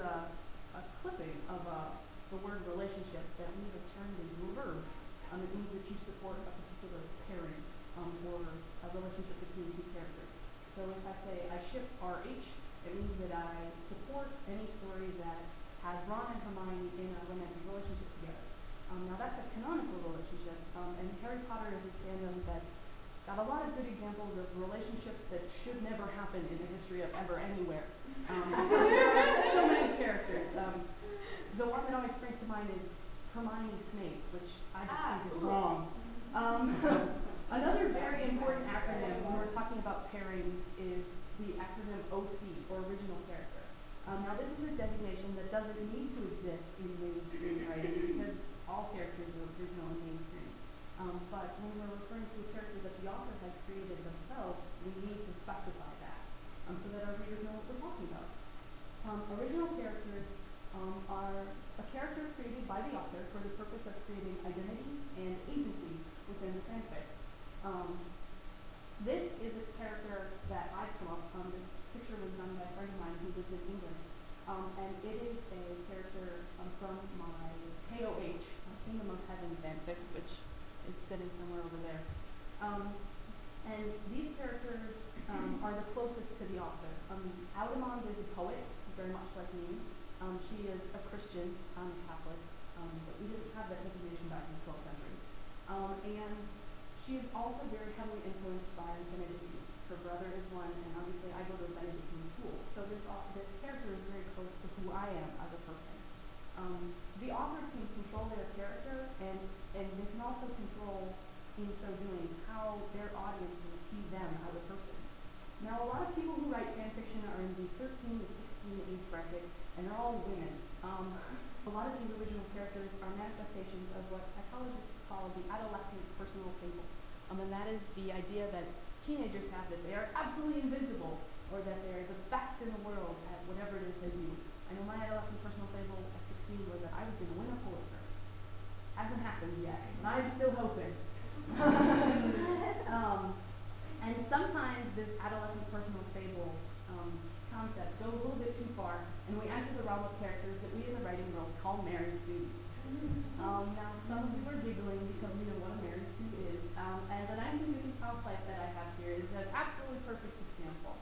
a clipping of the word relationship that we have turned into a verb. It means that you support a particular pairing or a relationship between two characters. So if I say I ship RH, it means that I support any story that has Ron and Hermione in a romantic relationship together. Now that's a canonical relationship, and Harry Potter is a fandom that's got a lot of good examples of relationships that should never happen in the history of ever anywhere. Because there are so many characters. The one that always springs to mind is Hermione Snape, which I just think is wrong. Another very important acronym when we're talking about pairings is the acronym OC, or original character. Now this is a designation that doesn't need to exist in mainstream writing because all characters are original in mainstream. But when we're referring to a character that the author has created themselves, we need to specify that so that our readers know what we're talking about. Original characters are a character created by the author for the purpose of creating identity and agency within the fanfic. This is a character that I've come up with. This picture was done by a friend of mine who lives in England. And it is a character from my KOH, Kingdom of Heaven fanfic, which is sitting somewhere over there. And these characters are the closest to the author. Audemars is a poet, very much like me. She is a Christian, I'm a Catholic, but we didn't have that designation back in the 12th century. And she is also very heavily influenced by Benedictine. Her brother is one, and obviously I go to a Benedictine school. So this character is very close to who I am as a person. The author can control their character, and they can also control, in so doing, how their audiences see them as a person. Now, a lot of people who write fanfiction are in the 13 to 16 age bracket, and they're all women. A lot of these original characters are manifestations of what psychologists call the adolescent personal fable. And that is the idea that teenagers have that they are absolutely invincible, or that they're the best in the world at whatever it is they do. I know my adolescent personal fable at 16 was that I was going to win a Pulitzer. Hasn't happened yet, but I'm still hoping. And sometimes this adolescent personal fable concept goes a little bit too far, and we enter the realm of characters that we in the writing world call Mary Sues. Now, some of you are giggling because you know what a Mary Sue is, and the 1950s house life that I have here is an absolutely perfect example.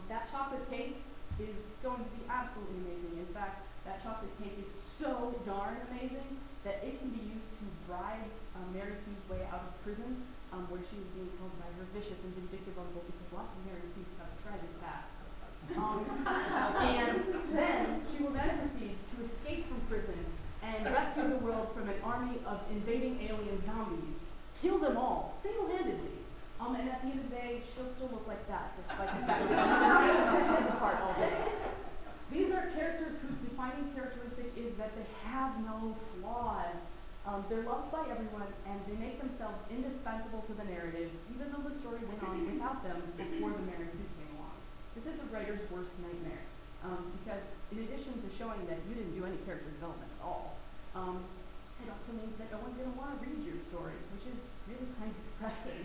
That chocolate cake is going to be absolutely amazing. In fact, that chocolate cake is so darn amazing that it can be used to bribe Mary Sue's way out of prison, where she was being held by her vicious and vindictive uncle, because lots of Mary Sues have a tragic past. And then she will then proceed to escape from prison and rescue the world from an army of invading alien zombies, kill them all, single-handedly. And at the end of the day, she'll still look like that, despite the fact that she's been taken apart all day. These are characters whose defining characteristic is that they have no flaws. They're loved by everyone, and they make themselves indispensable to the narrative, even though the story went on without them before the Mary Sue came along. This is a writer's worst nightmare, because in addition to showing that you didn't do any character development at all, it also means that no one's going to want to read your story, which is really kind of depressing.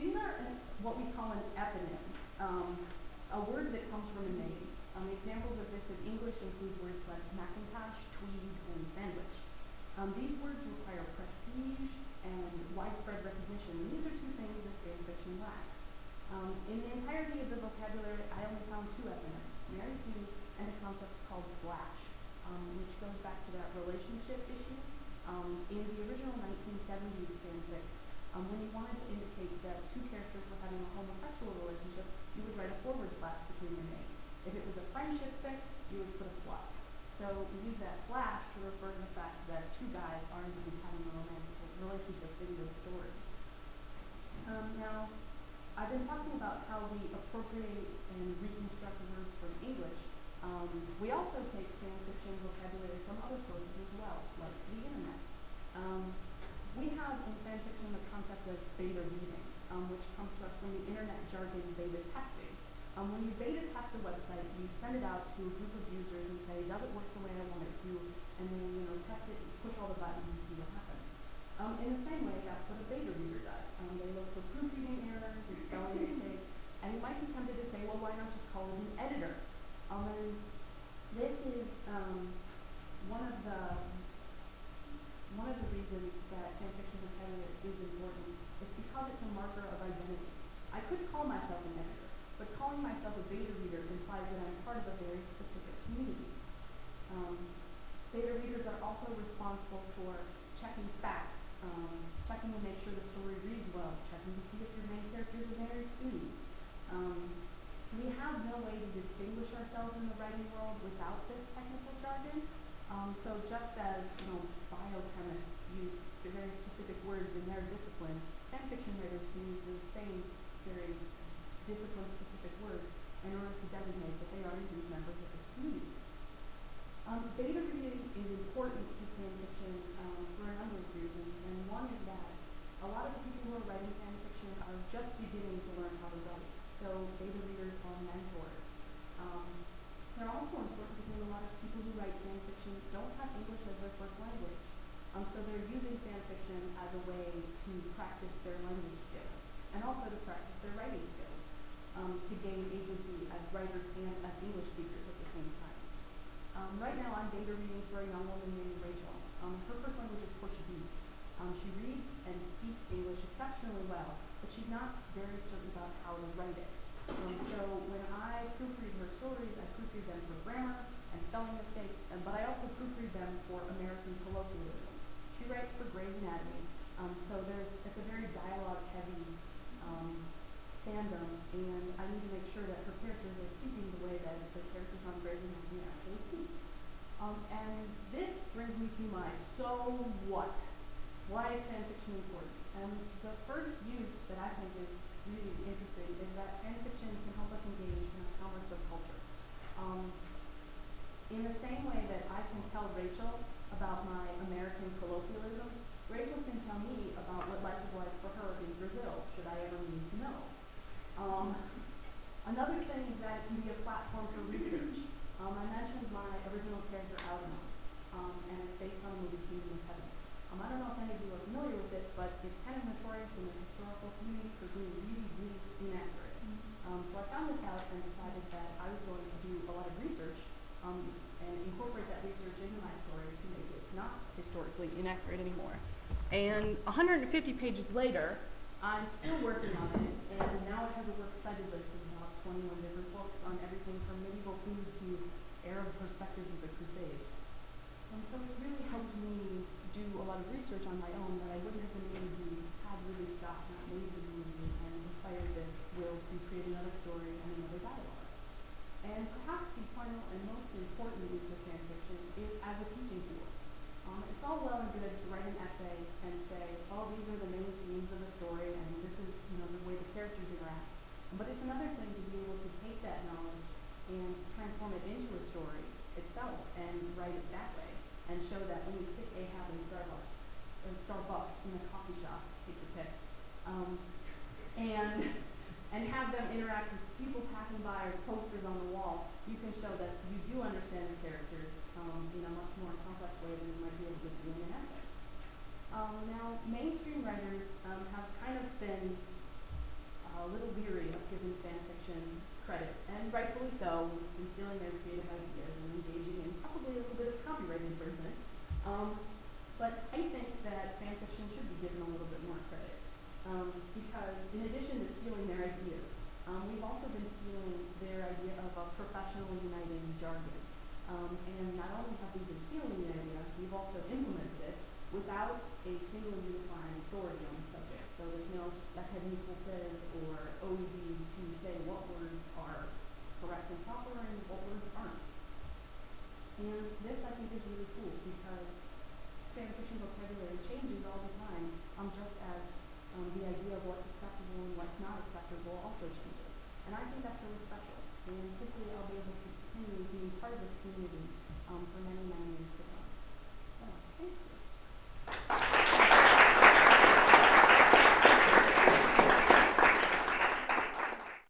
These are what we call an eponym, a word that comes from a name. Examples of this in English include words like Macintosh, tweed, and sandwich. These words require prestige and widespread recognition, and these are two things that fanfiction lacks. In the entirety of the vocabulary, I only found two eponyms, Mary Sue and a concept called slash, which goes back to that relationship issue. In the original 1970s fanfics, when you wanted to indicate that two characters were having a homosexual relationship, you would write a forward slash between their names. If it was a friendship fic, you would put a plus. So we use that slash to refer to the fact that two guys are indeed having a romantic relationship in this story. Now, I've been talking about how we appropriate and reconstruct words from English. We also take fanfiction vocabulary from other sources as well, like the internet. We have in fanfiction the concept of beta reading, which comes to us from the internet jargon beta testing. When you beta test a website, you send it out to a group of users and say, does it work the way I want it to? And then test it, push all the buttons and see what happens. In the same way, that's what a beta reader does. They look for proofreading errors and spelling mistakes, and you might be tempted to say, well, why not just call it an editor? gave a reading for a young woman named Rachel. Her first language is Portuguese. She reads and speaks English exceptionally well, but she's not very certain about how to write it. So when I proofread her stories, I proofread them for grammar and spelling mistakes, but I also proofread them for American colloquialism. She writes for Grey's Anatomy, so it's a very dialogue-heavy fandom, and I need to make sure that her characters are speaking the way that the characters on Grey's Anatomy actually speak. And this brings me to my so what? Why is fanfiction important? And the first use that I think is really interesting is that fanfiction can help us engage in a commerce of culture. In the same way that I can tell Rachel about my American colloquialism, Rachel can tell me about what life is like for her in Brazil, should I ever need to know. Another thing is that it can be a platform for research. I mentioned my original character, Algernon, and it's based on the movie Kingdom of Heaven. I don't know if any of you are familiar with it, but it's kind of notorious in the historical community for being really, really inaccurate. So I found this out and decided that I was going to do a lot of research and incorporate that research into my story to make it not historically inaccurate anymore. And 150 pages later, I'm still working on it, and now it has a works cited list of about 21 different books on everything from medieval food to Arab perspectives of the Crusades. So it's really helped me do a lot of research on my own that I wouldn't have been able to do had really stopped, not made the movie, and inspired this will to create another story and another dialogue. And perhaps the final and most important use of fanfiction is as a teaching tool. It's all well and good to write an essay and say, oh, these are the main themes of the story, and this is the way the characters interact. But it's another thing to be able to take that knowledge and transform it into a story itself and write it that way, and show that when you stick Ahab in Starbucks in a coffee shop, take your pick, and have them interact with people passing by or posters on the wall, you can show that you do understand the characters in a much more complex way than you might be able to do in an essay. Now, mainstream writers have kind of been a little leery of giving fanfiction credit, and rightfully so, in stealing their creative ideas and engaging in probably a little bit of copyright infringement. But I think that fanfiction should be given a little bit more credit, because in addition to stealing their ideas, we've also been stealing their idea of a professional uniting jargon. And not only have we been stealing the idea, we've also implemented it without a single unifying authority on the subject. So there's no academical